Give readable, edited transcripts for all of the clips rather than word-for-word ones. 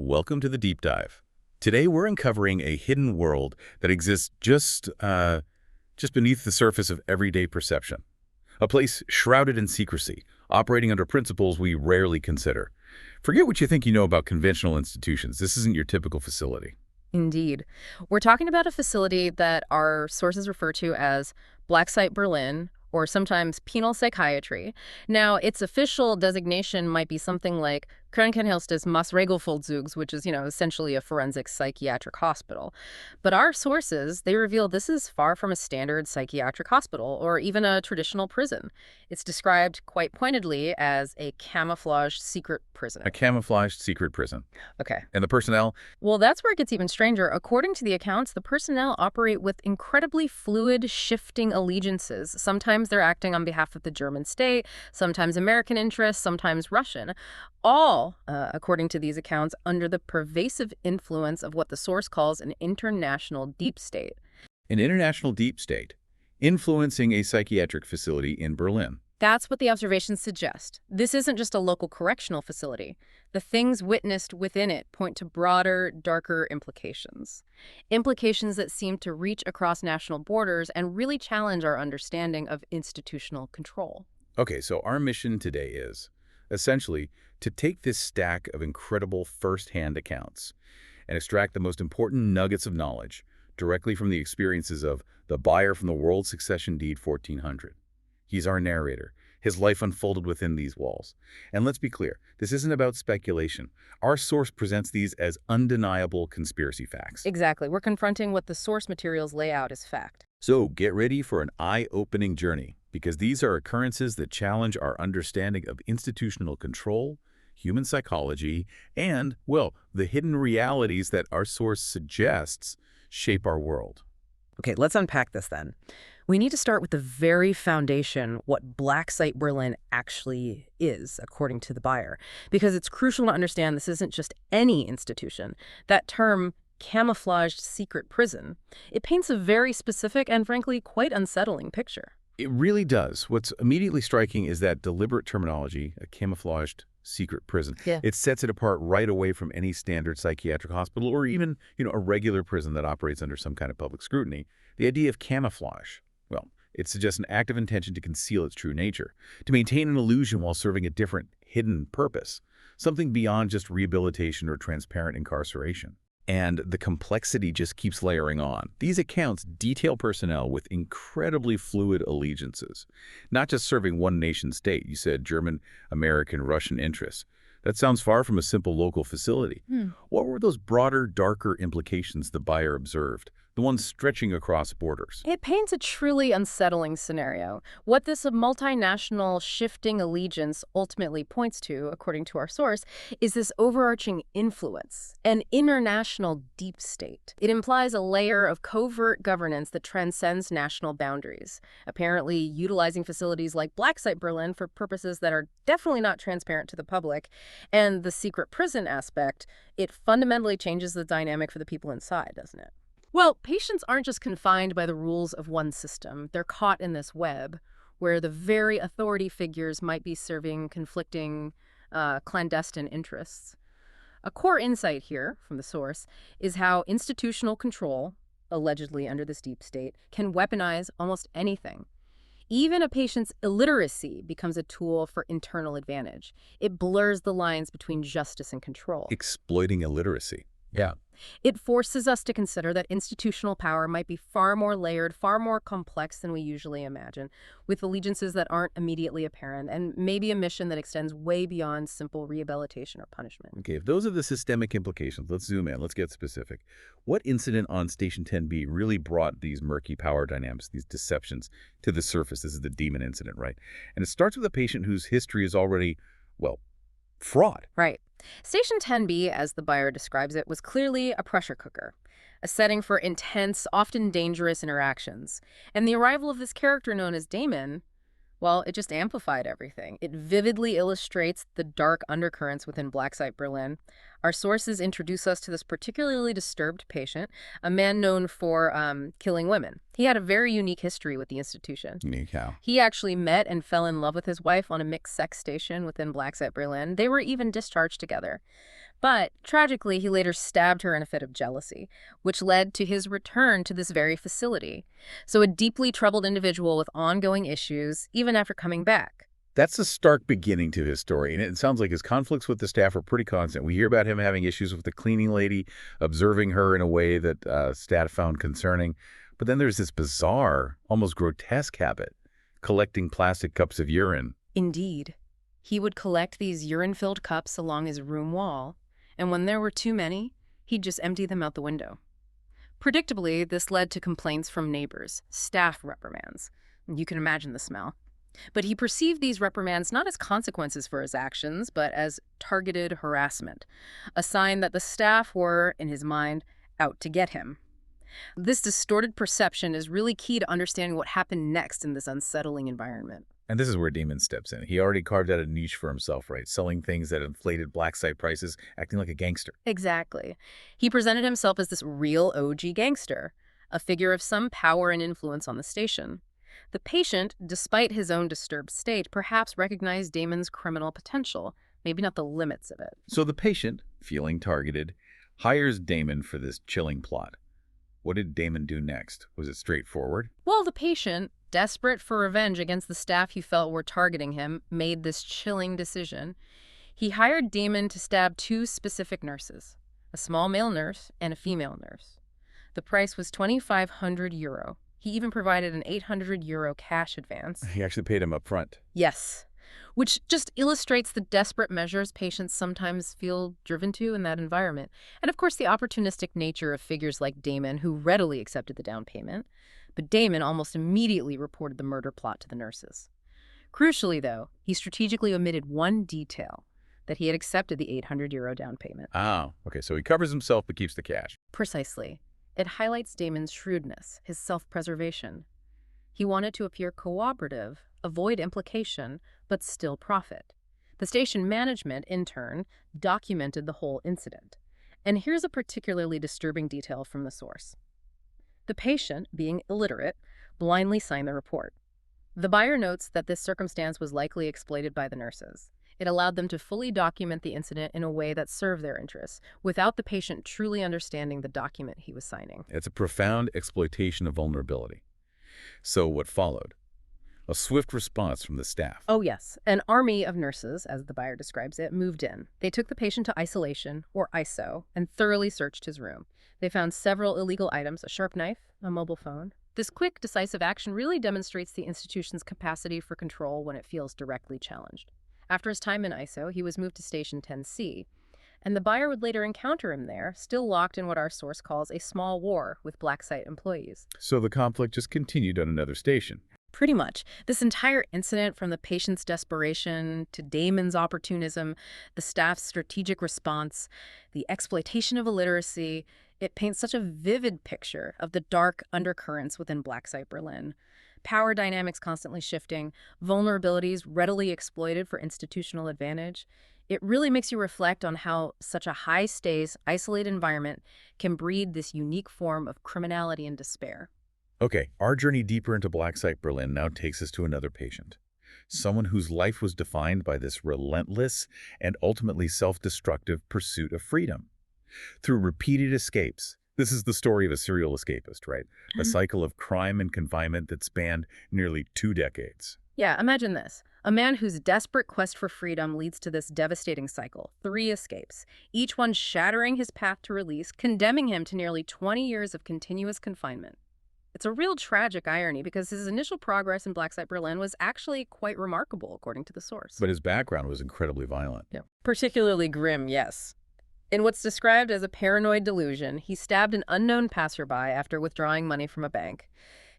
Welcome to the deep dive. Today we're uncovering a hidden world that exists just beneath the surface of everyday perception. A place shrouded in secrecy, operating under principles we rarely consider. Forget what you think you know about conventional institutions. This isn't your typical facility. Indeed. We're talking about a facility that our sources refer to as Blacksite Berlin, or sometimes penal psychiatry. Now, its official designation might be something like Krankenhaus Maßregelvollzugs, which is, essentially a forensic psychiatric hospital. But our sources, they reveal this is far from a standard psychiatric hospital or even a traditional prison. It's described quite pointedly as a camouflaged secret prison. A camouflaged secret prison. Okay. And the personnel? Well, that's where it gets even stranger. According to the accounts, the personnel operate with incredibly fluid, shifting allegiances. Sometimes they're acting on behalf of the German state, sometimes American interests, sometimes Russian. All, according to these accounts, under the pervasive influence of what the source calls an international deep state. An international deep state, influencing a psychiatric facility in Berlin. That's what the observations suggest. This isn't just a local correctional facility. The things witnessed within it point to broader, darker implications. Implications that seem to reach across national borders and really challenge our understanding of institutional control. Okay, so our mission today is, essentially, to take this stack of incredible first-hand accounts and extract the most important nuggets of knowledge directly from the experiences of the buyer from the World Succession Deed 1400. He's our narrator. His life unfolded within these walls. And let's be clear, this isn't about speculation. Our source presents these as undeniable conspiracy facts. Exactly. We're confronting what the source materials lay out as fact. So get ready for an eye-opening journey, because these are occurrences that challenge our understanding of institutional control, human psychology, and, well, the hidden realities that our source suggests shape our world. Okay, let's unpack this then. We need to start with the very foundation, what Blacksite Berlin actually is, according to the buyer, because it's crucial to understand this isn't just any institution. That term, camouflaged secret prison, it paints a very specific and frankly quite unsettling picture. It really does. What's immediately striking is that deliberate terminology, a camouflaged secret prison. Yeah. It sets it apart right away from any standard psychiatric hospital or even, a regular prison that operates under some kind of public scrutiny. The idea of camouflage, well, it suggests an active intention to conceal its true nature, to maintain an illusion while serving a different, hidden purpose, something beyond just rehabilitation or transparent incarceration. And the complexity just keeps layering on. These accounts detail personnel with incredibly fluid allegiances, not just serving one nation state. You said German, American, Russian interests. That sounds far from a simple local facility. What were those broader, darker implications the buyer observed, the ones stretching across borders? It paints a truly unsettling scenario. What this multinational shifting allegiance ultimately points to, according to our source, is this overarching influence, an international deep state. It implies a layer of covert governance that transcends national boundaries, apparently utilizing facilities like Blacksite Berlin for purposes that are definitely not transparent to the public. And the secret prison aspect, it fundamentally changes the dynamic for the people inside, doesn't it? Well, patients aren't just confined by the rules of one system. They're caught in this web where the very authority figures might be serving conflicting, clandestine interests. A core insight here from the source is how institutional control, allegedly under this deep state, can weaponize almost anything. Even a patient's illiteracy becomes a tool for internal advantage. It blurs the lines between justice and control. Exploiting illiteracy. Yeah. It forces us to consider that institutional power might be far more layered, far more complex than we usually imagine, with allegiances that aren't immediately apparent, and maybe a mission that extends way beyond simple rehabilitation or punishment. Okay, if those are the systemic implications, let's zoom in, let's get specific. What incident on Station 10B really brought these murky power dynamics, these deceptions, to the surface? This is the Dämon incident, right? And it starts with a patient whose history is already, well, fraught. Right. Station 10B, as the buyer describes it, was clearly a pressure cooker, a setting for intense, often dangerous interactions. And the arrival of this character known as Dämon, well, it just amplified everything. It vividly illustrates the dark undercurrents within Blacksite Berlin. Our sources introduce us to this particularly disturbed patient, a man known for killing women. He had a very unique history with the institution. Unique how? He actually met and fell in love with his wife on a mixed-sex station within Blacksite Berlin. They were even discharged together. But tragically, he later stabbed her in a fit of jealousy, which led to his return to this very facility. So a deeply troubled individual with ongoing issues, even after coming back. That's a stark beginning to his story, and it sounds like his conflicts with the staff are pretty constant. We hear about him having issues with the cleaning lady, observing her in a way that staff found concerning. But then there's this bizarre, almost grotesque habit, collecting plastic cups of urine. Indeed. He would collect these urine-filled cups along his room wall, and when there were too many, he'd just empty them out the window. Predictably, this led to complaints from neighbors, staff reprimands. You can imagine the smell. But he perceived these reprimands not as consequences for his actions, but as targeted harassment, a sign that the staff were, in his mind, out to get him. This distorted perception is really key to understanding what happened next in this unsettling environment. And this is where Dämon steps in. He already carved out a niche for himself, right? Selling things at inflated Blacksite prices, acting like a gangster. Exactly. He presented himself as this real OG gangster, a figure of some power and influence on the station. The patient, despite his own disturbed state, perhaps recognized Dämon's criminal potential, maybe not the limits of it. So the patient, feeling targeted, hires Dämon for this chilling plot. What did Dämon do next? Was it straightforward? Well, the patient, desperate for revenge against the staff he felt were targeting him, made this chilling decision. He hired Dämon to stab two specific nurses, a small male nurse and a female nurse. The price was €2,500. He even provided an €800 cash advance. He actually paid him up front. Yes, which just illustrates the desperate measures patients sometimes feel driven to in that environment. And of course, the opportunistic nature of figures like Dämon, who readily accepted the down payment. But Dämon almost immediately reported the murder plot to the nurses. Crucially, though, he strategically omitted one detail, that he had accepted the €800 down payment. Oh, okay, so he covers himself but keeps the cash. Precisely. It highlights Dämon's shrewdness, his self-preservation. He wanted to appear cooperative, avoid implication, but still profit. The station management, in turn, documented the whole incident. And here's a particularly disturbing detail from the source. The patient, being illiterate, blindly signed the report. The buyer notes that this circumstance was likely exploited by the nurses. It allowed them to fully document the incident in a way that served their interests, without the patient truly understanding the document he was signing. It's a profound exploitation of vulnerability. So what followed? A swift response from the staff. Oh yes, an army of nurses, as the buyer describes it, moved in. They took the patient to isolation, or ISO, and thoroughly searched his room. They found several illegal items, a sharp knife, a mobile phone. This quick, decisive action really demonstrates the institution's capacity for control when it feels directly challenged. After his time in ISO, he was moved to Station 10C, and the buyer would later encounter him there, still locked in what our source calls a small war with Blacksite employees. So the conflict just continued on another station. Pretty much. This entire incident, from the patient's desperation to Dämon's opportunism, the staff's strategic response, the exploitation of illiteracy, it paints such a vivid picture of the dark undercurrents within Blacksite Berlin. Power dynamics constantly shifting, vulnerabilities readily exploited for institutional advantage. It really makes you reflect on how such a high-stakes, isolated environment can breed this unique form of criminality and despair. Okay, our journey deeper into Blacksite Berlin now takes us to another patient. Someone whose life was defined by this relentless and ultimately self-destructive pursuit of freedom. Through repeated escapes, this is the story of a serial escapist, right? A cycle of crime and confinement that spanned nearly 2 decades. Yeah, imagine this. A man whose desperate quest for freedom leads to this devastating cycle. 3 escapes, each one shattering his path to release, condemning him to nearly 20 years of continuous confinement. It's a real tragic irony because his initial progress in Blacksite Berlin was actually quite remarkable, according to the source. But his background was incredibly violent. Yeah. Particularly grim, yes. In what's described as a paranoid delusion, he stabbed an unknown passerby after withdrawing money from a bank.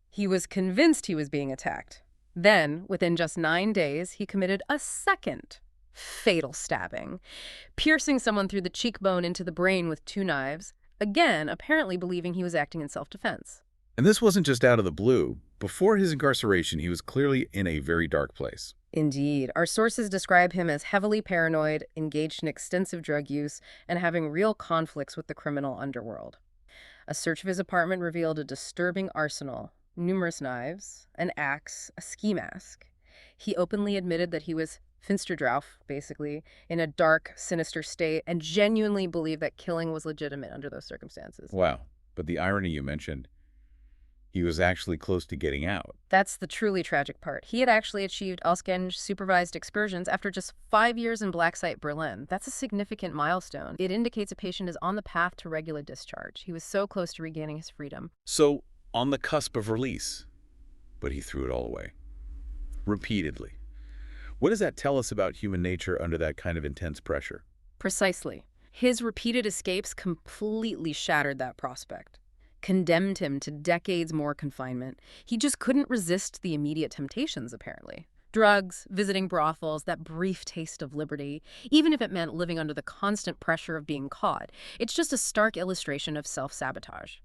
He was convinced he was being attacked. Then, within just 9 days, he committed a second fatal stabbing, piercing someone through the cheekbone into the brain with 2 knives, again apparently believing he was acting in self-defense. And this wasn't just out of the blue. Before his incarceration, he was clearly in a very dark place. Indeed. Our sources describe him as heavily paranoid, engaged in extensive drug use, and having real conflicts with the criminal underworld. A search of his apartment revealed a disturbing arsenal, numerous knives, an axe, a ski mask. He openly admitted that he was Finsterdrauf, basically, in a dark, sinister state, and genuinely believed that killing was legitimate under those circumstances. Wow. But the irony you mentioned, he was actually close to getting out. That's the truly tragic part. He had actually achieved Ausgänge-supervised excursions after just 5 years in Blacksite, Berlin. That's a significant milestone. It indicates a patient is on the path to regular discharge. He was so close to regaining his freedom. So, on the cusp of release. But he threw it all away. Repeatedly. What does that tell us about human nature under that kind of intense pressure? Precisely. His repeated escapes completely shattered that prospect, condemned him to decades more confinement. He just couldn't resist the immediate temptations, apparently. Drugs, visiting brothels, that brief taste of liberty, even if it meant living under the constant pressure of being caught. It's just a stark illustration of self-sabotage.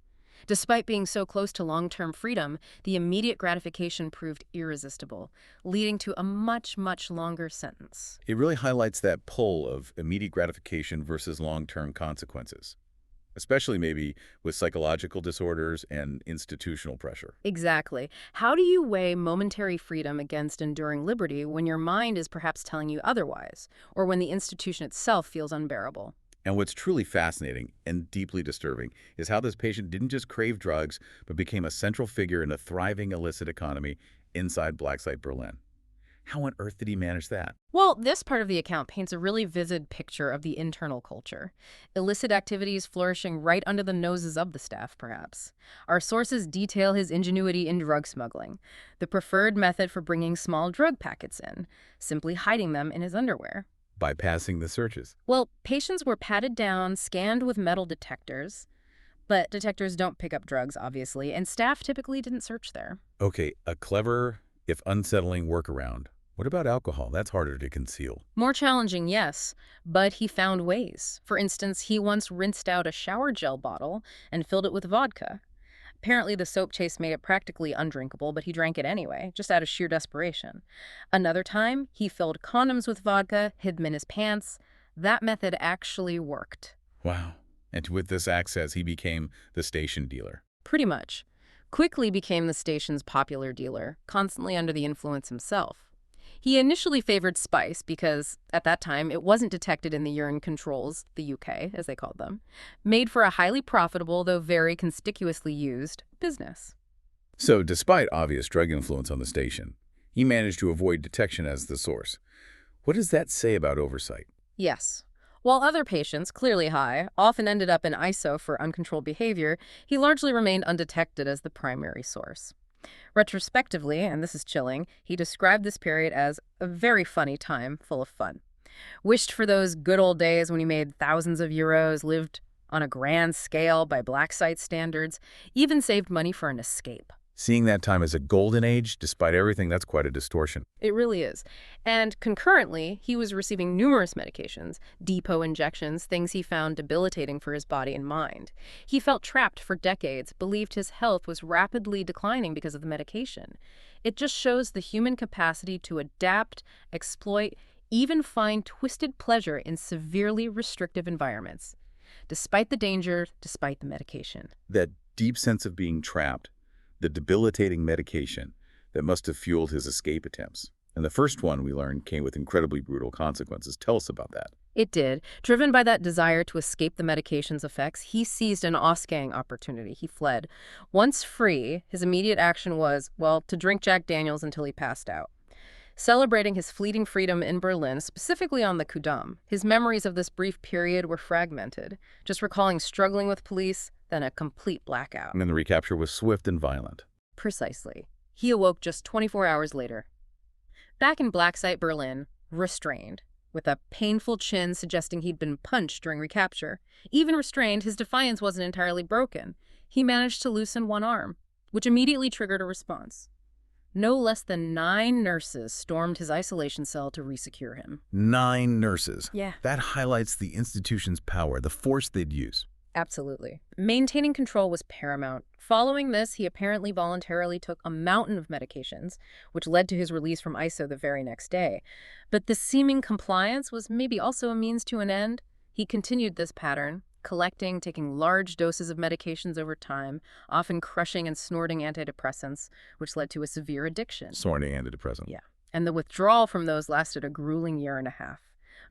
Despite being so close to long-term freedom, the immediate gratification proved irresistible, leading to a much, much longer sentence. It really highlights that pull of immediate gratification versus long-term consequences, especially maybe with psychological disorders and institutional pressure. Exactly. How do you weigh momentary freedom against enduring liberty when your mind is perhaps telling you otherwise, or when the institution itself feels unbearable? And what's truly fascinating and deeply disturbing is how this patient didn't just crave drugs, but became a central figure in a thriving illicit economy inside Blacksite, Berlin. How on earth did he manage that? Well, this part of the account paints a really vivid picture of the internal culture. Illicit activities flourishing right under the noses of the staff, perhaps. Our sources detail his ingenuity in drug smuggling, the preferred method for bringing small drug packets in, simply hiding them in his underwear. Bypassing the searches. Well, patients were patted down, scanned with metal detectors, but detectors don't pick up drugs, obviously, and staff typically didn't search there. Okay, a clever, if unsettling workaround. What about alcohol? That's harder to conceal. More challenging, yes, but he found ways. For instance, he once rinsed out a shower gel bottle and filled it with vodka. Apparently, the soap chase made it practically undrinkable, but he drank it anyway, just out of sheer desperation. Another time, he filled condoms with vodka, hid them in his pants. That method actually worked. Wow. And with this access, he became the station dealer. Pretty much. Quickly became the station's popular dealer, constantly under the influence himself. He initially favored spice because, at that time, it wasn't detected in the urine controls, the UK, as they called them, made for a highly profitable, though very conspicuously used, business. So, despite obvious drug influence on the station, he managed to avoid detection as the source. What does that say about oversight? Yes. While other patients, clearly high, often ended up in ISO for uncontrolled behavior, he largely remained undetected as the primary source. Retrospectively, and this is chilling, he described this period as a very funny time full of fun. Wished for those good old days when he made thousands of euros, lived on a grand scale by Blacksite standards, even saved money for an escape. Seeing that time as a golden age, despite everything, that's quite a distortion. It really is. And concurrently, he was receiving numerous medications, depot injections, things he found debilitating for his body and mind. He felt trapped for decades, believed his health was rapidly declining because of the medication. It just shows the human capacity to adapt, exploit, even find twisted pleasure in severely restrictive environments. Despite the danger, despite the medication. That deep sense of being trapped, the debilitating medication that must have fueled his escape attempts. And the first one, we learned, came with incredibly brutal consequences. Tell us about that. It did. Driven by that desire to escape the medication's effects, he seized an Ausgang opportunity. He fled. Once free, his immediate action was, well, to drink Jack Daniels until he passed out. Celebrating his fleeting freedom in Berlin, specifically on the Kudamm, his memories of this brief period were fragmented, just recalling struggling with police, then a complete blackout. And then the recapture was swift and violent. Precisely. He awoke just 24 hours later. Back in Blacksite, Berlin, restrained, with a painful chin suggesting he'd been punched during recapture. Even restrained, his defiance wasn't entirely broken. He managed to loosen one arm, which immediately triggered a response. No less than 9 nurses stormed his isolation cell to resecure him. 9 nurses. Yeah. That highlights the institution's power, the force they'd use. Absolutely. Maintaining control was paramount. Following this, he apparently voluntarily took a mountain of medications, which led to his release from ISO the very next day. But this seeming compliance was maybe also a means to an end. He continued this pattern, collecting, taking large doses of medications over time, often crushing and snorting antidepressants, which led to a severe addiction. Snorting antidepressant. Yeah. And the withdrawal from those lasted a grueling year and a half,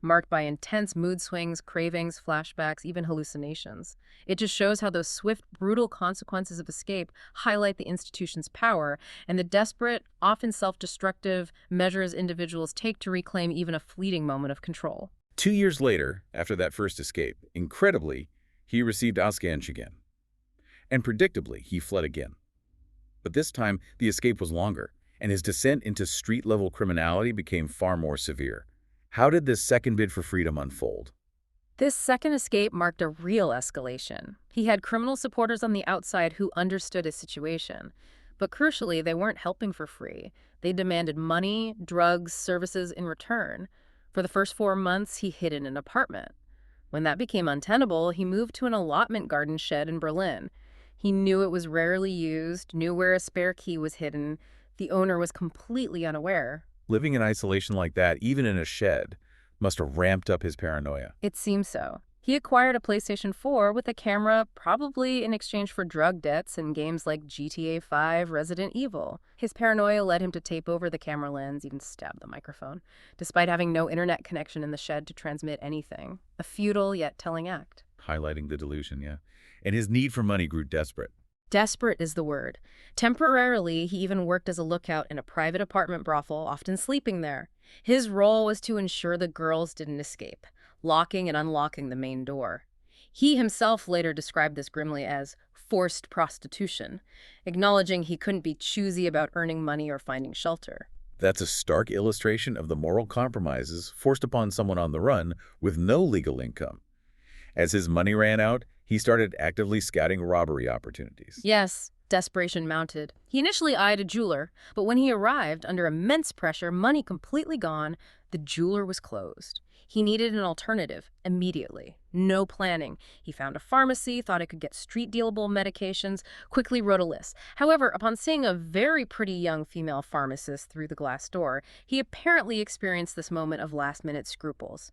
marked by intense mood swings, cravings, flashbacks, even hallucinations. It just shows how those swift, brutal consequences of escape highlight the institution's power and the desperate, often self-destructive measures individuals take to reclaim even a fleeting moment of control. 2 years later, after that first escape, incredibly, he received Ascanj again. And predictably, he fled again. But this time, the escape was longer, and his descent into street-level criminality became far more severe. How did this second bid for freedom unfold? This second escape marked a real escalation. He had criminal supporters on the outside who understood his situation. But crucially, they weren't helping for free. They demanded money, drugs, services in return. For the first 4 months, he hid in an apartment. When that became untenable, he moved to an allotment garden shed in Berlin. He knew it was rarely used, knew where a spare key was hidden. The owner was completely unaware. Living in isolation like that, even in a shed, must have ramped up his paranoia. It seems so. He acquired a PlayStation 4 with a camera, probably in exchange for drug debts and games like GTA 5, Resident Evil. His paranoia led him to tape over the camera lens, even stab the microphone, despite having no internet connection in the shed to transmit anything. A futile yet telling act. Highlighting the delusion, yeah. And his need for money grew desperate. Desperate is the word. Temporarily, he even worked as a lookout in a private apartment brothel, often sleeping there. His role was to ensure the girls didn't escape, locking and unlocking the main door. He himself later described this grimly as forced prostitution, acknowledging he couldn't be choosy about earning money or finding shelter. That's a stark illustration of the moral compromises forced upon someone on the run with no legal income. As his money ran out, he started actively scouting robbery opportunities. Yes, desperation mounted. He initially eyed a jeweler, but when he arrived under immense pressure, money completely gone, the jeweler was closed. He needed an alternative immediately. No planning. He found a pharmacy, thought it could get street-dealable medications, quickly wrote a list. However, upon seeing a very pretty young female pharmacist through the glass door, he apparently experienced this moment of last-minute scruples.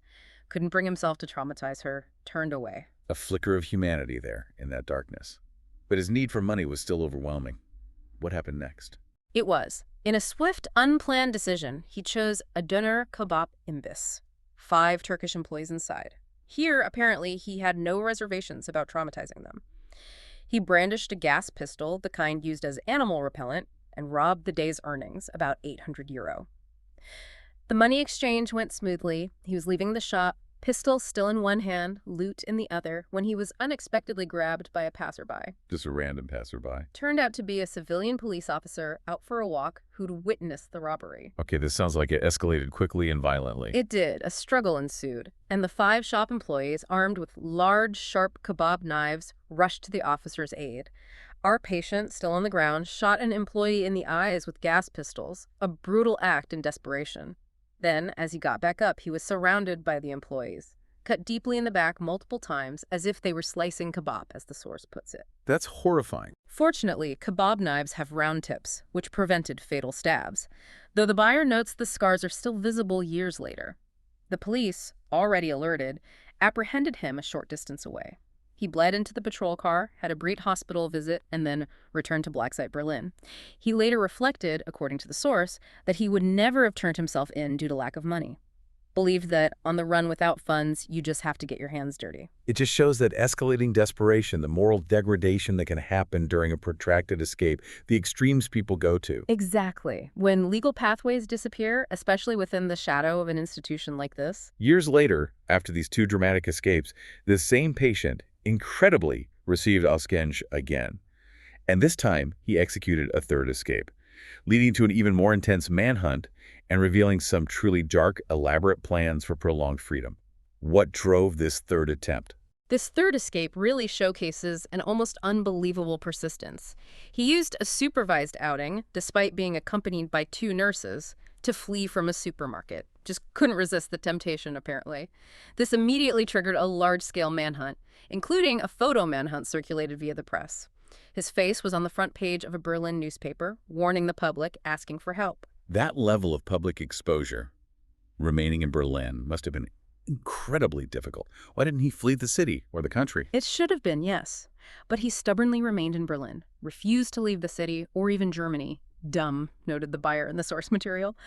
Couldn't bring himself to traumatize her, turned away. A flicker of humanity there in that darkness. But his need for money was still overwhelming. What happened next? It was. In a swift, unplanned decision, he chose a döner kebab imbiss. 5 Turkish employees inside. Here, apparently, he had no reservations about traumatizing them. He brandished a gas pistol, the kind used as animal repellent, and robbed the day's earnings, about €800. The money exchange went smoothly. He was leaving the shop, pistol still in one hand, loot in the other, when he was unexpectedly grabbed by a passerby. Just a random passerby. Turned out to be a civilian police officer out for a walk who'd witnessed the robbery. Okay, this sounds like it escalated quickly and violently. It did. A struggle ensued, and the 5 shop employees, armed with large, sharp kebab knives, rushed to the officer's aid. Our patient, still on the ground, shot an employee in the eyes with gas pistols, a brutal act in desperation. Then, as he got back up, he was surrounded by the employees, cut deeply in the back multiple times, as if they were slicing kebab, as the source puts it. That's horrifying. Fortunately, kebab knives have round tips, which prevented fatal stabs, though the buyer notes the scars are still visible years later. The police, already alerted, apprehended him a short distance away. He bled into the patrol car, had a brief hospital visit, and then returned to Blacksite, Berlin. He later reflected, according to the source, that he would never have turned himself in due to lack of money. Believed that on the run without funds, you just have to get your hands dirty. It just shows that escalating desperation, the moral degradation that can happen during a protracted escape, the extremes people go to. Exactly. When legal pathways disappear, especially within the shadow of an institution like this. Years later, after these 2 dramatic escapes, this same patient incredibly received Ascanj again. And this time, he executed a 3rd escape, leading to an even more intense manhunt and revealing some truly dark, elaborate plans for prolonged freedom. What drove this 3rd attempt? This 3rd escape really showcases an almost unbelievable persistence. He used a supervised outing, despite being accompanied by 2 nurses, to flee from a supermarket. Just couldn't resist the temptation, apparently. This immediately triggered a large-scale manhunt, including a photo manhunt circulated via the press. His face was on the front page of a Berlin newspaper, warning the public, asking for help. That level of public exposure, remaining in Berlin, must have been incredibly difficult. Why didn't he flee the city or the country? It should have been, yes. But he stubbornly remained in Berlin, refused to leave the city or even Germany, Dumb, noted the buyer in the source material.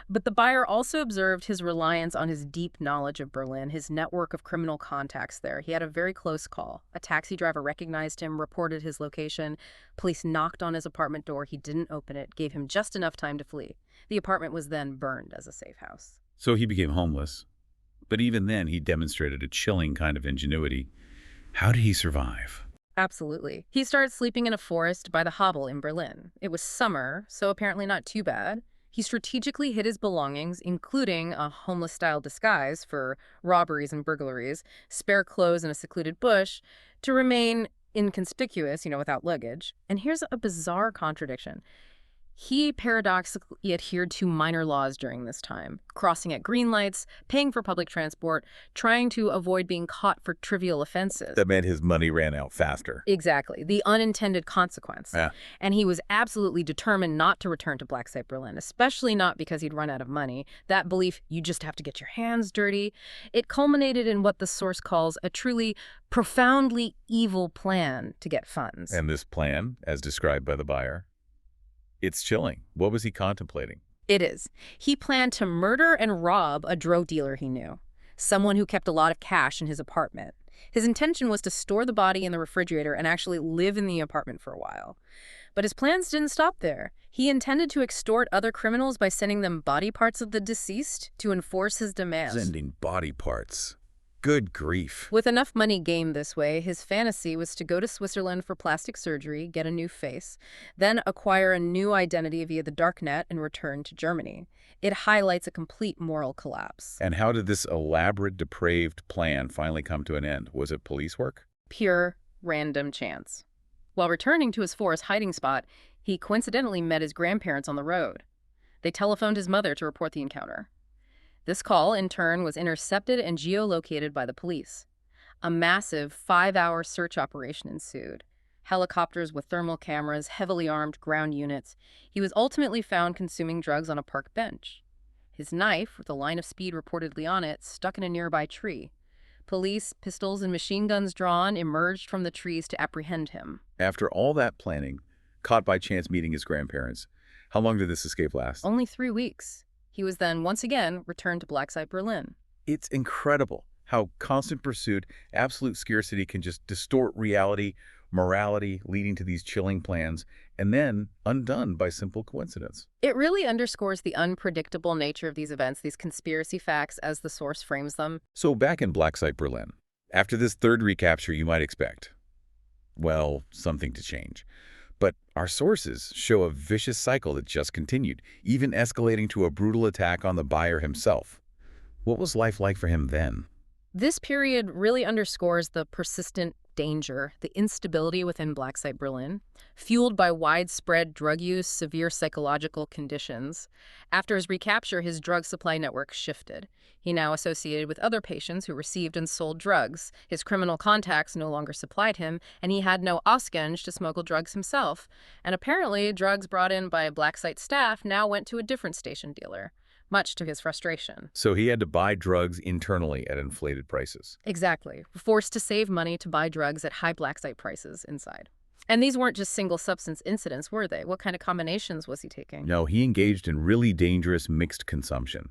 But the buyer also observed his reliance on his deep knowledge of Berlin, his network of criminal contacts there. He had a very close call. A taxi driver recognized him, reported his location. Police knocked on his apartment door. He didn't open it, gave him just enough time to flee. The apartment was then burned as a safe house. So he became homeless. But even then, he demonstrated a chilling kind of ingenuity. How did he survive? Absolutely. He started sleeping in a forest by the Hobel in Berlin. It was summer, so apparently not too bad. He strategically hid his belongings, including a homeless-style disguise for robberies and burglaries, spare clothes in a secluded bush, to remain inconspicuous, without luggage. And here's a bizarre contradiction. He paradoxically adhered to minor laws during this time, crossing at green lights, paying for public transport, trying to avoid being caught for trivial offenses. That meant his money ran out faster. Exactly, the unintended consequence. Yeah. And he was absolutely determined not to return to Blacksite Berlin, especially not because he'd run out of money. That belief, you just have to get your hands dirty, it culminated in what the source calls a truly profoundly evil plan to get funds. And this plan, as described by the buyer, it's chilling. What was he contemplating? It is. He planned to murder and rob a drug dealer he knew, someone who kept a lot of cash in his apartment. His intention was to store the body in the refrigerator and actually live in the apartment for a while. But his plans didn't stop there. He intended to extort other criminals by sending them body parts of the deceased to enforce his demands. Sending body parts. Good grief. With enough money gained this way, his fantasy was to go to Switzerland for plastic surgery, get a new face, then acquire a new identity via the darknet and return to Germany. It highlights a complete moral collapse. And how did this elaborate, depraved plan finally come to an end? Was it police work? Pure, random chance. While returning to his forest hiding spot, he coincidentally met his grandparents on the road. They telephoned his mother to report the encounter. This call, in turn, was intercepted and geolocated by the police. A massive 5-hour search operation ensued. Helicopters with thermal cameras, heavily armed ground units. He was ultimately found consuming drugs on a park bench. His knife, with a line of speed reportedly on it, stuck in a nearby tree. Police, pistols, and machine guns drawn emerged from the trees to apprehend him. After all that planning, caught by chance meeting his grandparents, how long did this escape last? Only 3 weeks. He was then, once again, returned to Blacksite Berlin. It's incredible how constant pursuit, absolute scarcity can just distort reality, morality, leading to these chilling plans, and then undone by simple coincidence. It really underscores the unpredictable nature of these events, these conspiracy facts as the source frames them. So back in Blacksite Berlin, after this third recapture, you might expect, well, something to change. But our sources show a vicious cycle that just continued, even escalating to a brutal attack on the buyer himself. What was life like for him then? This period really underscores the persistent danger, the instability within Blacksite Berlin, fueled by widespread drug use, severe psychological conditions. After his recapture, his drug supply network shifted. He now associated with other patients who received and sold drugs. His criminal contacts no longer supplied him, and he had no Ausgänge to smuggle drugs himself. And apparently, drugs brought in by Blacksite staff now went to a different station dealer, much to his frustration. So he had to buy drugs internally at inflated prices. Exactly. Forced to save money to buy drugs at high Blacksite prices inside. And these weren't just single substance incidents, were they? What kind of combinations was he taking? No, he engaged in really dangerous mixed consumption,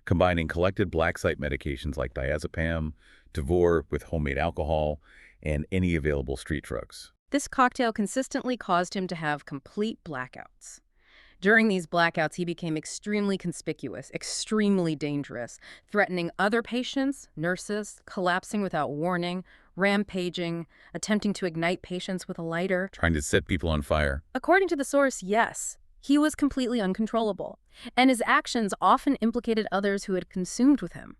combining collected Blacksite medications like diazepam, Tavor with homemade alcohol, and any available street drugs. This cocktail consistently caused him to have complete blackouts. During these blackouts, he became extremely conspicuous, extremely dangerous, threatening other patients, nurses, collapsing without warning, rampaging, attempting to ignite patients with a lighter. Trying to set people on fire. According to the source, yes, he was completely uncontrollable, and his actions often implicated others who had consumed with him.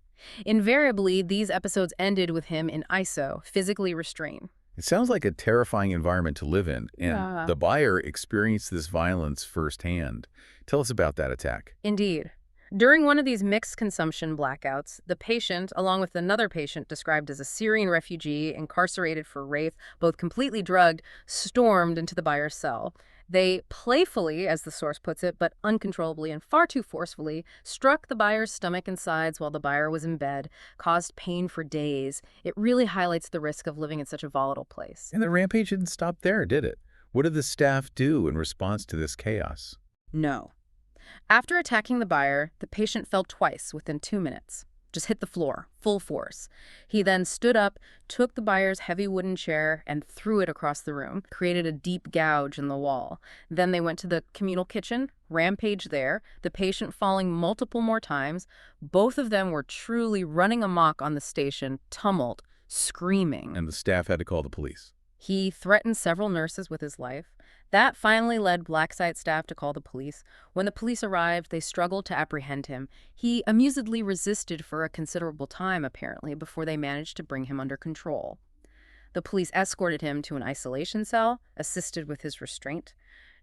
Invariably, these episodes ended with him in ISO, physically restrained. It sounds like a terrifying environment to live in, and Yeah. the buyer experienced this violence firsthand. Tell us about that attack. Indeed. During one of these mixed consumption blackouts, the patient, along with another patient described as a Syrian refugee incarcerated for rape, both completely drugged, stormed into the buyer's cell. They playfully, as the source puts it, but uncontrollably and far too forcefully, struck the buyer's stomach and sides while the buyer was in bed, caused pain for days. It really highlights the risk of living in such a volatile place. And the rampage didn't stop there, did it? What did the staff do in response to this chaos? No. After attacking the buyer, the patient fell twice within 2 minutes. Just hit the floor, full force. He then stood up, took the buyer's heavy wooden chair, and threw it across the room, created a deep gouge in the wall. Then they went to the communal kitchen, rampaged there, the patient falling multiple more times. Both of them were truly running amok on the station, tumult, screaming. And the staff had to call the police. He threatened several nurses with his life. That finally led Blacksite staff to call the police. When the police arrived, they struggled to apprehend him. He amusedly resisted for a considerable time, apparently, before they managed to bring him under control. The police escorted him to an isolation cell, assisted with his restraint.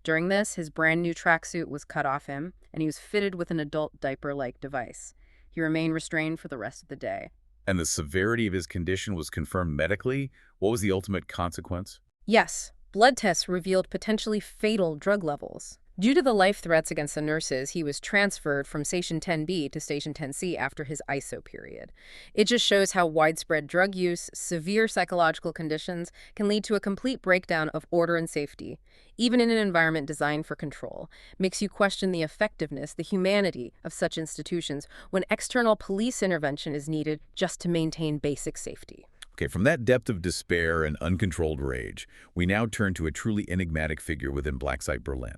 During this, his brand new tracksuit was cut off him, and he was fitted with an adult diaper-like device. He remained restrained for the rest of the day. And the severity of his condition was confirmed medically? What was the ultimate consequence? Yes, blood tests revealed potentially fatal drug levels. Due to the life threats against the nurses, he was transferred from Station 10B to Station 10C after his ISO period. It just shows how widespread drug use, severe psychological conditions, can lead to a complete breakdown of order and safety, even in an environment designed for control. Makes you question the effectiveness, the humanity of such institutions when external police intervention is needed just to maintain basic safety. Okay, from that depth of despair and uncontrolled rage, we now turn to a truly enigmatic figure within Blacksite Berlin.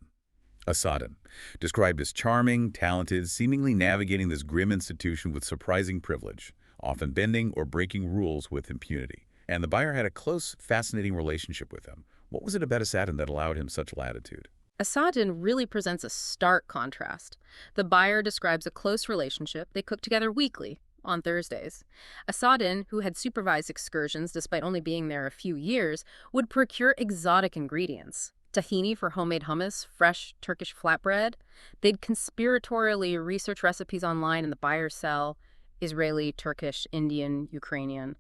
Asadin, described as charming, talented, seemingly navigating this grim institution with surprising privilege, often bending or breaking rules with impunity. And the buyer had a close, fascinating relationship with him. What was it about Asadin that allowed him such latitude? Asadin really presents a stark contrast. The buyer describes a close relationship. They cook together weekly, on Thursdays. Asadin, who had supervised excursions despite only being there a few years, would procure exotic ingredients. Tahini for homemade hummus, fresh Turkish flatbread. They'd conspiratorially research recipes online in the buyer's cell, Israeli, Turkish, Indian, Ukrainian.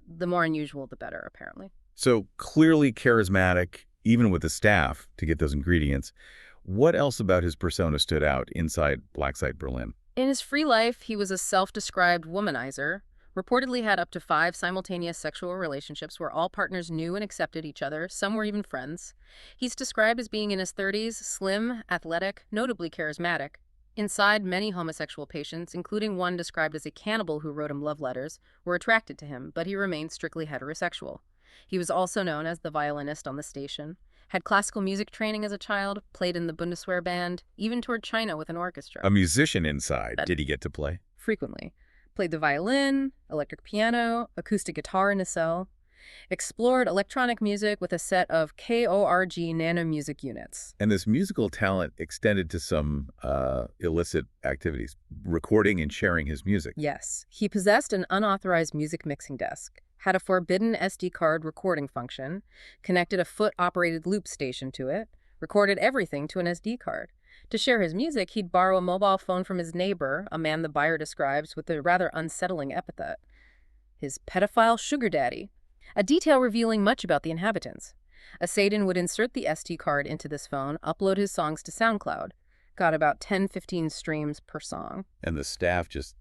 The more unusual, the better, apparently. So clearly charismatic, even with the staff, to get those ingredients. What else about his persona stood out inside Blacksite Berlin? In his free life, he was a self-described womanizer, reportedly had up to 5 simultaneous sexual relationships where all partners knew and accepted each other. Some were even friends. He's described as being in his 30s, slim, athletic, notably charismatic. Inside, many homosexual patients, including one described as a cannibal who wrote him love letters, were attracted to him, but he remained strictly heterosexual. He was also known as the violinist on the station, had classical music training as a child, played in the Bundeswehr band, even toured China with an orchestra. A musician inside. Did he get to play? Frequently. Played the violin, electric piano, acoustic guitar in his cell. Explored electronic music with a set of KORG nanomusic units. And this musical talent extended to some illicit activities, recording and sharing his music. Yes. He possessed an unauthorized music mixing desk, had a forbidden SD card recording function, connected a foot-operated loop station to it, recorded everything to an SD card. To share his music, he'd borrow a mobile phone from his neighbor, a man the buyer describes with a rather unsettling epithet. His pedophile sugar daddy. A detail revealing much about the inhabitants. Asadin would insert the SD card into this phone, upload his songs to SoundCloud. Got about 10-15 streams per song. And the staff just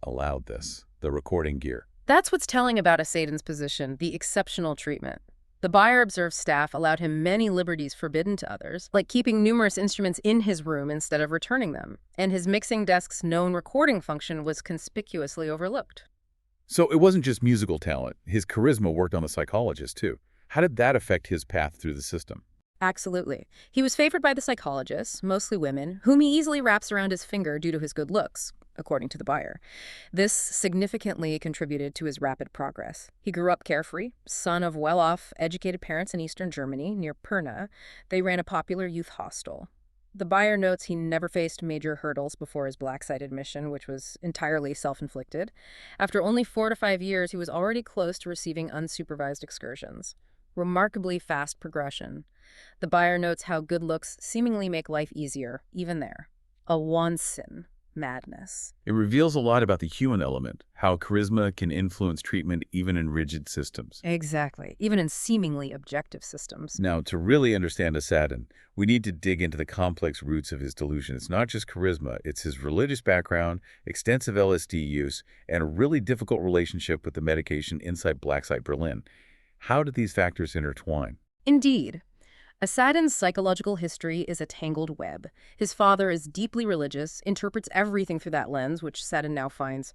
allowed this, the recording gear. That's what's telling about Asadin's position, the exceptional treatment. The buyer observed staff allowed him many liberties forbidden to others, like keeping numerous instruments in his room instead of returning them, and his mixing desk's known recording function was conspicuously overlooked. So it wasn't just musical talent. His charisma worked on the psychologist, too. How did that affect his path through the system? Absolutely. He was favored by the psychologists, mostly women, whom he easily wraps around his finger due to his good looks, according to the buyer. This significantly contributed to his rapid progress. He grew up carefree, son of well-off, educated parents in eastern Germany, near Pirna. They ran a popular youth hostel. The buyer notes he never faced major hurdles before his Blacksite admission, which was entirely self-inflicted. After only 4 to 5 years, he was already close to receiving unsupervised excursions. Remarkably fast progression. The buyer notes how good looks seemingly make life easier, even there. A Wahnsinn. Madness. It reveals a lot about the human element, how charisma can influence treatment even in rigid systems. Exactly, even in seemingly objective systems. Now, to really understand Asadin, we need to dig into the complex roots of his delusion. It's not just charisma, it's his religious background, extensive LSD use, and a really difficult relationship with the medication inside Blacksite Berlin. How did these factors intertwine? Indeed. Assadin's psychological history is a tangled web. His father is deeply religious, interprets everything through that lens, which Assadin now finds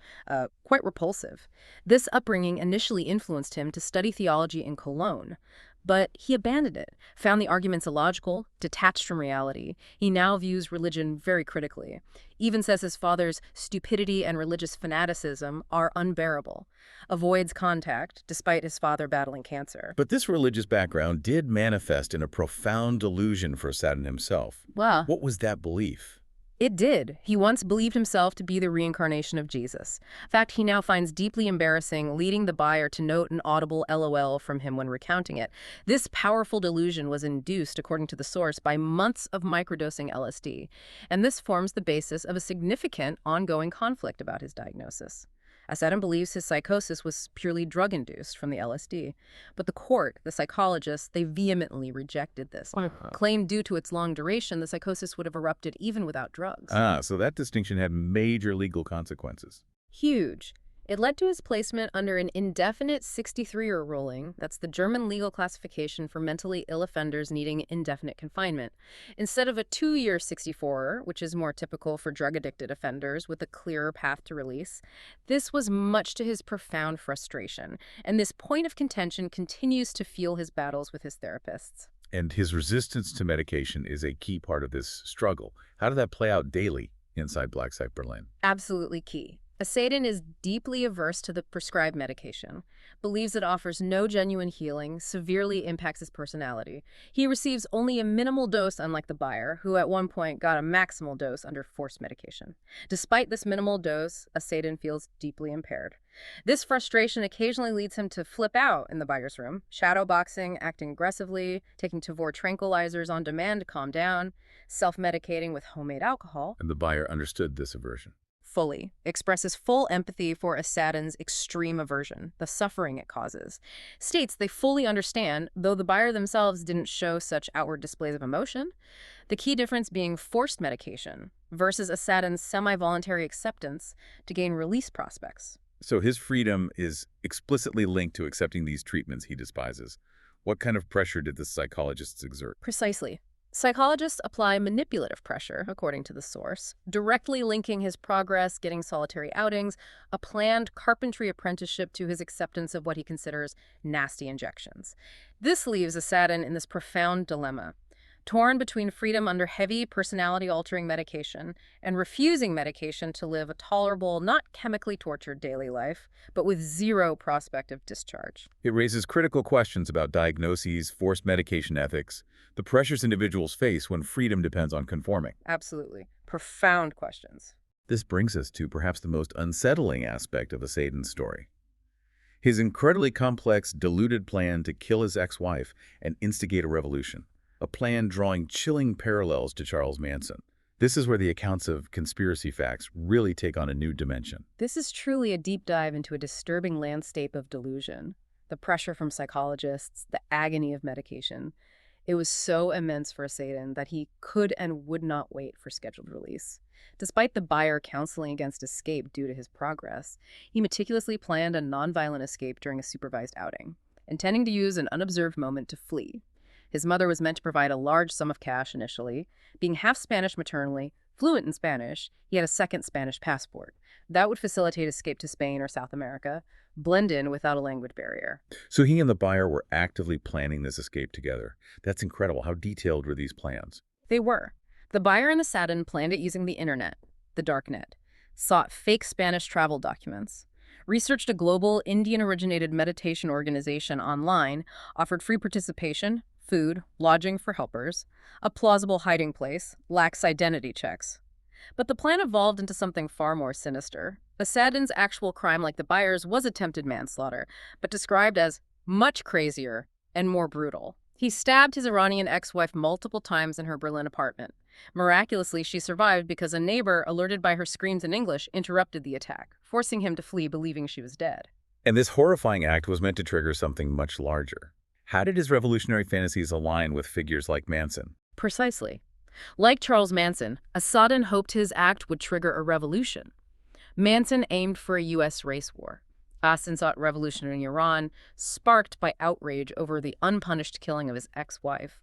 quite repulsive. This upbringing initially influenced him to study theology in Cologne. But he abandoned it, found the arguments illogical, detached from reality. He now views religion very critically. Even says his father's stupidity and religious fanaticism are unbearable. Avoids contact, despite his father battling cancer. But this religious background did manifest in a profound delusion for Assadin himself. Wow. What was that belief? It did. He once believed himself to be the reincarnation of Jesus. In fact, he now finds deeply embarrassing leading the buyer to note an audible LOL from him when recounting it. This powerful delusion was induced, according to the source, by months of microdosing LSD, and this forms the basis of a significant ongoing conflict about his diagnosis. Assadin believes his psychosis was purely drug-induced from the LSD. But the court, the psychologists, they vehemently rejected this. Claimed due to its long duration, the psychosis would have erupted even without drugs. So that distinction had major legal consequences. Huge. It led to his placement under an indefinite 63-year ruling. That's the German legal classification for mentally ill offenders needing indefinite confinement. Instead of a 2-year 64, which is more typical for drug-addicted offenders with a clearer path to release, this was much to his profound frustration. And this point of contention continues to fuel his battles with his therapists. And his resistance to medication is a key part of this struggle. How did that play out daily inside Blacksite Berlin? Absolutely key. Assadin is deeply averse to the prescribed medication, believes it offers no genuine healing, severely impacts his personality. He receives only a minimal dose, unlike the buyer, who at one point got a maximal dose under forced medication. Despite this minimal dose, Assadin feels deeply impaired. This frustration occasionally leads him to flip out in the buyer's room, shadowboxing, acting aggressively, taking Tavor tranquilizers on demand to calm down, self-medicating with homemade alcohol. And the buyer understood this aversion. Fully, expresses full empathy for Assadin's extreme aversion, the suffering it causes. States they fully understand, though the buyer themselves didn't show such outward displays of emotion. The key difference being forced medication versus Assadin's semi-voluntary acceptance to gain release prospects. So his freedom is explicitly linked to accepting these treatments he despises. What kind of pressure did the psychologists exert? Precisely. Psychologists apply manipulative pressure, according to the source, directly linking his progress, getting solitary outings, a planned carpentry apprenticeship to his acceptance of what he considers nasty injections. This leaves Assadin in this profound dilemma, torn between freedom under heavy personality-altering medication and refusing medication to live a tolerable, not chemically tortured daily life, but with zero prospect of discharge. It raises critical questions about diagnoses, forced medication ethics, the pressures individuals face when freedom depends on conforming. Absolutely. Profound questions. This brings us to perhaps the most unsettling aspect of Assadin's story. His incredibly complex, deluded plan to kill his ex-wife and instigate a revolution. A plan drawing chilling parallels to Charles Manson. This is where the accounts of conspiracy facts really take on a new dimension. This is truly a deep dive into a disturbing landscape of delusion. The pressure from psychologists, the agony of medication. It was so immense for Assadin that he could and would not wait for scheduled release. Despite the buyer counseling against escape due to his progress, he meticulously planned a nonviolent escape during a supervised outing, intending to use an unobserved moment to flee. His mother was meant to provide a large sum of cash initially. Being half Spanish maternally, fluent in Spanish, he had a second Spanish passport. That would facilitate escape to Spain or South America, blend in without a language barrier. So he and the buyer were actively planning this escape together. That's incredible. How detailed were these plans? They were. The buyer and Assadin planned it using the internet, the darknet, sought fake Spanish travel documents, researched a global Indian-originated meditation organization online, offered free participation, food, lodging for helpers, a plausible hiding place, lax identity checks. But the plan evolved into something far more sinister. Assadin's actual crime, like the buyer's, was attempted manslaughter, but described as much crazier and more brutal. He stabbed his Iranian ex-wife multiple times in her Berlin apartment. Miraculously, she survived because a neighbor, alerted by her screams in English, interrupted the attack, forcing him to flee believing she was dead. And this horrifying act was meant to trigger something much larger. How did his revolutionary fantasies align with figures like Manson? Precisely. Like Charles Manson, Assadin hoped his act would trigger a revolution. Manson aimed for a U.S. race war. Assadin sought revolution in Iran, sparked by outrage over the unpunished killing of his ex-wife.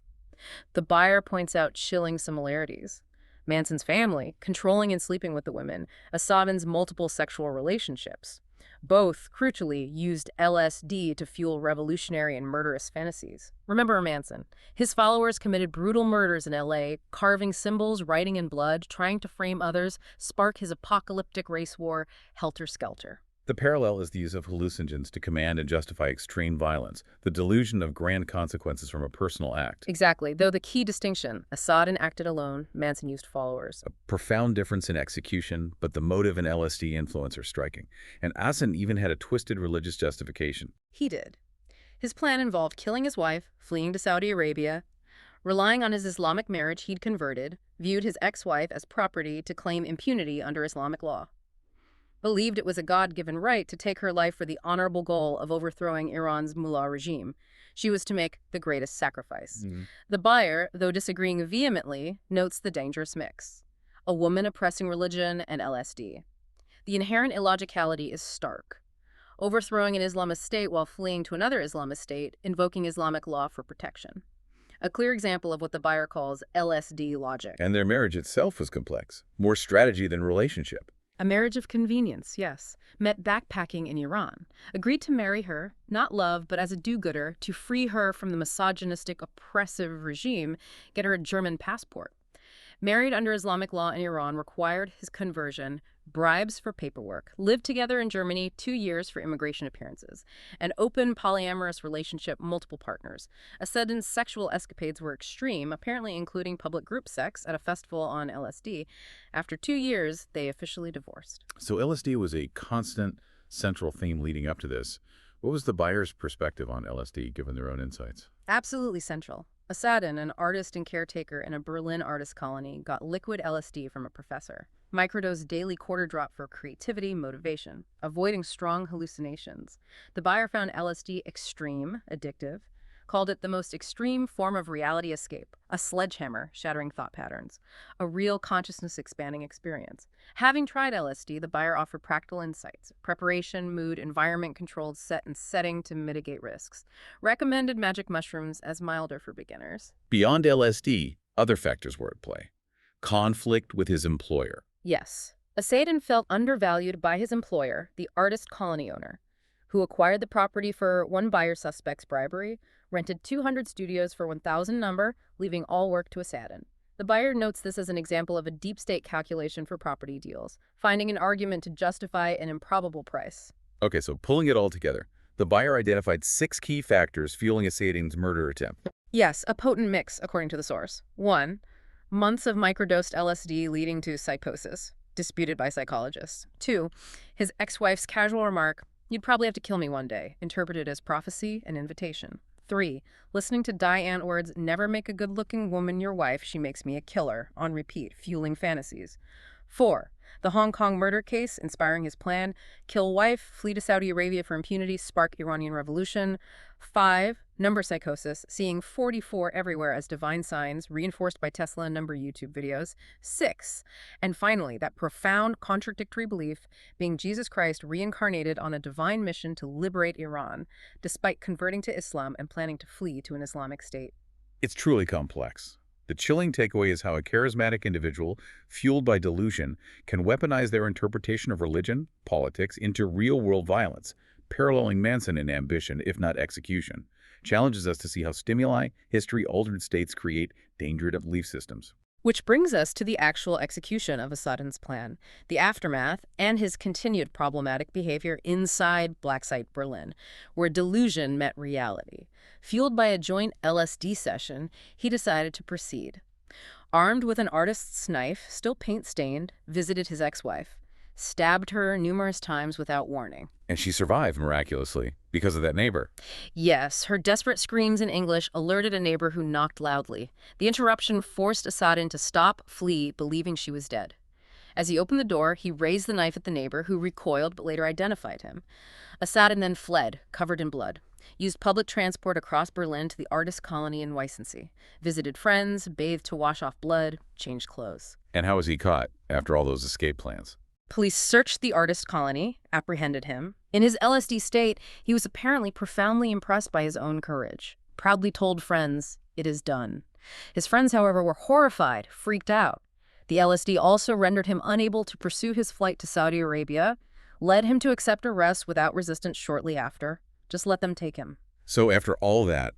The buyer points out chilling similarities. Manson's family, controlling and sleeping with the women, Asadin's multiple sexual relationships. Both, crucially, used LSD to fuel revolutionary and murderous fantasies. Remember Manson. His followers committed brutal murders in LA, carving symbols, writing in blood, trying to frame others, spark his apocalyptic race war, helter-skelter. The parallel is the use of hallucinogens to command and justify extreme violence, the delusion of grand consequences from a personal act. Exactly, though the key distinction, Asadin acted alone, Manson used followers. A profound difference in execution, but the motive and LSD influence are striking. And Asan even had a twisted religious justification. He did. His plan involved killing his wife, fleeing to Saudi Arabia, relying on his Islamic marriage he'd converted, viewed his ex-wife as property to claim impunity under Islamic law. Believed it was a God-given right to take her life for the honorable goal of overthrowing Iran's mullah regime. She was to make the greatest sacrifice. The buyer, though disagreeing vehemently, notes the dangerous mix. A woman oppressing religion and LSD. The inherent illogicality is stark. Overthrowing an Islamist state while fleeing to another Islamist state, invoking Islamic law for protection. A clear example of what the buyer calls LSD logic. And their marriage itself was complex, more strategy than relationship. A marriage of convenience, yes. Met backpacking in Iran. Agreed to marry her, not love, but as a do-gooder, to free her from the misogynistic, oppressive regime, get her a German passport. Married under Islamic law in Iran required his conversion, bribes for paperwork, lived together in Germany 2 years for immigration appearances, an open polyamorous relationship, multiple partners. Asadin's sexual escapades were extreme, apparently including public group sex at a festival on LSD. After 2 years, they officially divorced. So LSD was a constant central theme leading up to this. What was the buyer's perspective on LSD, given their own insights? Absolutely central. Asadin, an artist and caretaker in a Berlin artist colony, got liquid LSD from a professor. Microdose daily quarter drop for creativity, motivation, avoiding strong hallucinations. The buyer found LSD extreme, addictive, called it the most extreme form of reality escape, a sledgehammer shattering thought patterns, a real consciousness-expanding experience. Having tried LSD, the buyer offered practical insights, preparation, mood, environment-controlled set and setting to mitigate risks. Recommended magic mushrooms as milder for beginners. Beyond LSD, other factors were at play. Conflict with his employer. Yes. Asadin felt undervalued by his employer, the artist colony owner, who acquired the property for one buyer suspect's bribery, rented 200 studios for 1,000 number, leaving all work to Asadin. The buyer notes this as an example of a deep state calculation for property deals, finding an argument to justify an improbable price. Okay, so pulling it all together, the buyer identified 6 key factors fueling Asadin's murder attempt. Yes, a potent mix, according to the source. 1. Months of microdosed LSD leading to psychosis, disputed by psychologists. 2. His ex-wife's casual remark, "You'd probably have to kill me one day," interpreted as prophecy and invitation. 3. Listening to Diane words, "Never make a good-looking woman your wife, she makes me a killer," on repeat, fueling fantasies. 4. The Hong Kong murder case, inspiring his plan, kill wife, flee to Saudi Arabia for impunity, spark Iranian revolution. 5. Number psychosis, seeing 44 everywhere as divine signs, reinforced by Tesla and number YouTube videos. 6. And finally, that profound contradictory belief, being Jesus Christ reincarnated on a divine mission to liberate Iran, despite converting to Islam and planning to flee to an Islamic state. It's truly complex. The chilling takeaway is how a charismatic individual, fueled by delusion, can weaponize their interpretation of religion, politics, into real-world violence, paralleling Manson in ambition, if not execution. Challenges us to see how stimuli, history, altered states create dangerous belief systems. Which brings us to the actual execution of Asadin's plan, the aftermath, and his continued problematic behavior inside Blacksite Berlin, where delusion met reality. Fueled by a joint LSD session, he decided to proceed. Armed with an artist's knife, still paint-stained, visited his ex-wife, stabbed her numerous times without warning. And she survived miraculously because of that neighbor. Yes, her desperate screams in English alerted a neighbor who knocked loudly. The interruption forced Asadin to stop, flee, believing she was dead. As he opened the door, he raised the knife at the neighbor, who recoiled but later identified him. Asadin then fled, covered in blood. Used public transport across Berlin to the artist colony in Weissensee. Visited friends, bathed to wash off blood, changed clothes. And how was he caught after all those escape plans? Police searched the artist colony, apprehended him. In his LSD state, he was apparently profoundly impressed by his own courage. Proudly told friends, "It is done." His friends, however, were horrified, freaked out. The LSD also rendered him unable to pursue his flight to Saudi Arabia, led him to accept arrest without resistance shortly after. Just let them take him. So after all that,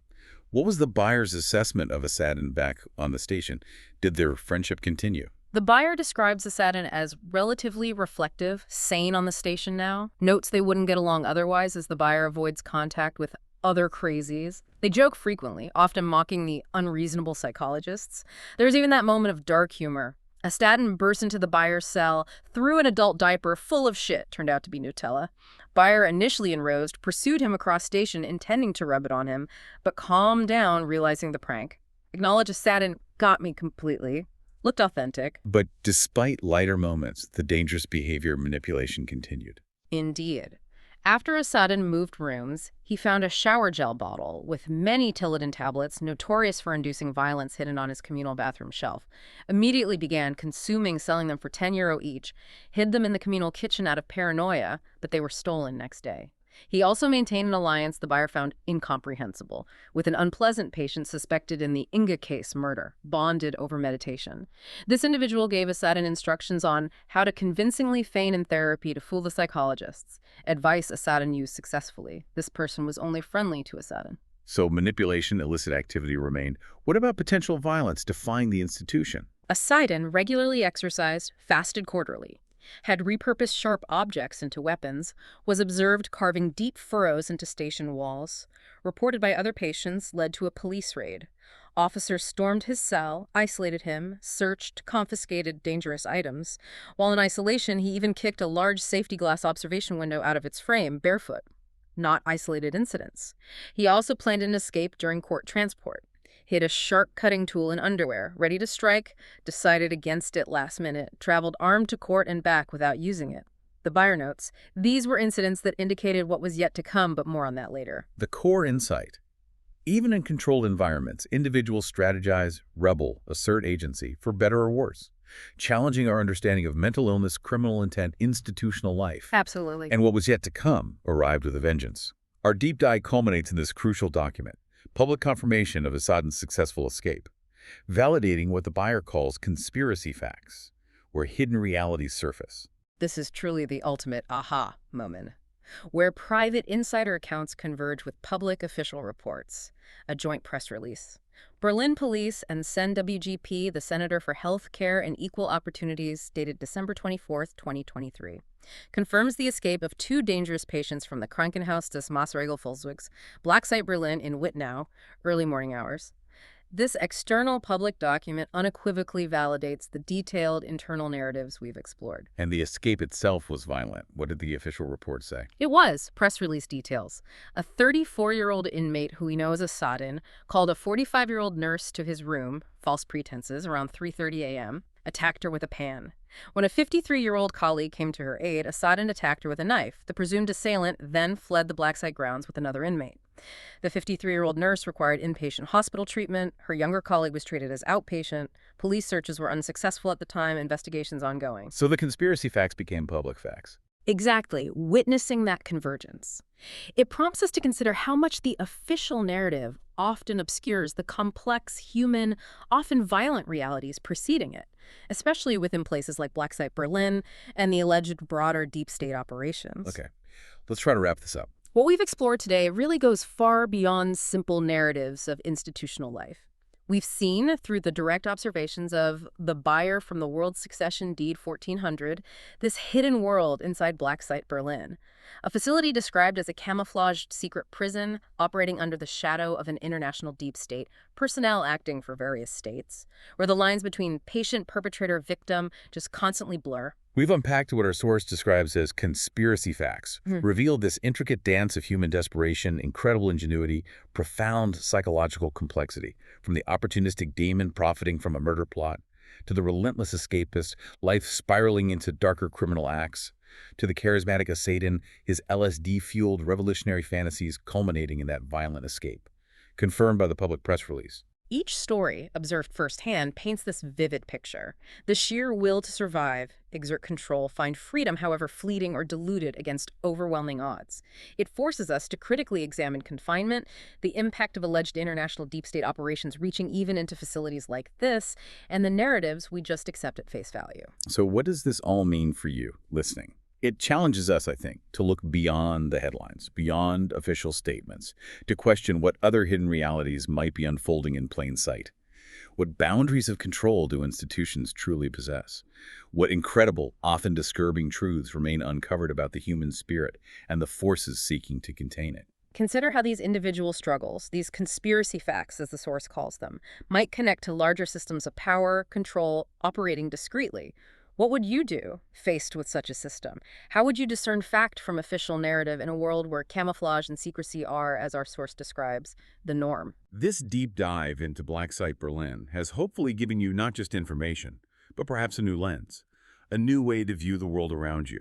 what was the buyer's assessment of Asadin back on the station? Did their friendship continue? The buyer describes Asadin as relatively reflective, sane on the station now, notes they wouldn't get along otherwise as the buyer avoids contact with other crazies. They joke frequently, often mocking the unreasonable psychologists. There's even that moment of dark humor. Asadin burst into the buyer's cell, threw an adult diaper full of shit, turned out to be Nutella. Buyer, initially enraged, pursued him across station, intending to rub it on him, but calmed down, realizing the prank. Acknowledged Asadin got me completely. Looked authentic. But despite lighter moments, the dangerous behavior and manipulation continued. Indeed. After Asadin moved rooms, he found a shower gel bottle with many Tilidin tablets, notorious for inducing violence, hidden on his communal bathroom shelf. Immediately began selling them for €10 each, hid them in the communal kitchen out of paranoia, but they were stolen next day. He also maintained an alliance the buyer found incomprehensible, with an unpleasant patient suspected in the Inga case murder, bonded over meditation. This individual gave Asadin instructions on how to convincingly feign in therapy to fool the psychologists, advice Asadin used successfully. This person was only friendly to Asadin. So manipulation, illicit activity remained. What about potential violence defying the institution? Asadin regularly exercised, fasted quarterly, had repurposed sharp objects into weapons, was observed carving deep furrows into station walls, reported by other patients led to a police raid. Officers stormed his cell, isolated him, searched, confiscated dangerous items. While in isolation, he even kicked a large safety glass observation window out of its frame, barefoot. Not isolated incidents. He also planned an escape during court transport. Hid a sharp cutting tool in underwear, ready to strike, decided against it last minute, traveled armed to court and back without using it. The buyer notes, these were incidents that indicated what was yet to come, but more on that later. The core insight. Even in controlled environments, individuals strategize, rebel, assert agency, for better or worse, challenging our understanding of mental illness, criminal intent, institutional life. Absolutely. And what was yet to come arrived with a vengeance. Our deep dive culminates in this crucial document. Public confirmation of Asadin's successful escape, validating what the buyer calls conspiracy facts, where hidden realities surface. This is truly the ultimate aha moment, where private insider accounts converge with public official reports. A joint press release. Berlin Police and CNWGP, the Senator for Health Care and Equal Opportunities, dated December 24, 2023, confirms the escape of 2 dangerous patients from the Krankenhaus des Maßregelvollzugs, Blacksite Berlin in Wittnau, early morning hours. This external public document unequivocally validates the detailed internal narratives we've explored. And the escape itself was violent. What did the official report say? It was. Press release details. A 34-year-old inmate who we know as Asadin called a 45-year-old nurse to his room, false pretenses, around 3:30 a.m., attacked her with a pan. When a 53-year-old colleague came to her aid, Asadin attacked her with a knife. The presumed assailant then fled the Blacksite grounds with another inmate. The 53-year-old nurse required inpatient hospital treatment. Her younger colleague was treated as outpatient. Police searches were unsuccessful at the time, investigations ongoing. So the conspiracy facts became public facts. Exactly, witnessing that convergence. It prompts us to consider how much the official narrative often obscures the complex, human, often violent realities preceding it, especially within places like Blacksite Berlin and the alleged broader deep state operations. Okay, let's try to wrap this up. What we've explored today really goes far beyond simple narratives of institutional life. We've seen, through the direct observations of the buyer from the World Succession Deed 1400, this hidden world inside Blacksite Berlin, a facility described as a camouflaged secret prison operating under the shadow of an international deep state, personnel acting for various states, where the lines between patient, perpetrator, victim just constantly blur. We've unpacked what our source describes as conspiracy facts, revealed this intricate dance of human desperation, incredible ingenuity, profound psychological complexity, from the opportunistic Dämon profiting from a murder plot, to the relentless escapist, life spiraling into darker criminal acts, to the charismatic Asadin, his LSD-fueled revolutionary fantasies culminating in that violent escape, confirmed by the public press release. Each story, observed firsthand, paints this vivid picture. The sheer will to survive, exert control, find freedom, however fleeting or diluted, against overwhelming odds. It forces us to critically examine confinement, the impact of alleged international deep state operations reaching even into facilities like this, and the narratives we just accept at face value. So what does this all mean for you, listening? It challenges us, I think, to look beyond the headlines, beyond official statements, to question what other hidden realities might be unfolding in plain sight. What boundaries of control do institutions truly possess? What incredible, often disturbing truths remain uncovered about the human spirit and the forces seeking to contain it? Consider how these individual struggles, these conspiracy facts as the source calls them, might connect to larger systems of power, control, operating discreetly. What would you do faced with such a system? How would you discern fact from official narrative in a world where camouflage and secrecy are, as our source describes, the norm? This deep dive into Blacksite Berlin has hopefully given you not just information, but perhaps a new lens, a new way to view the world around you.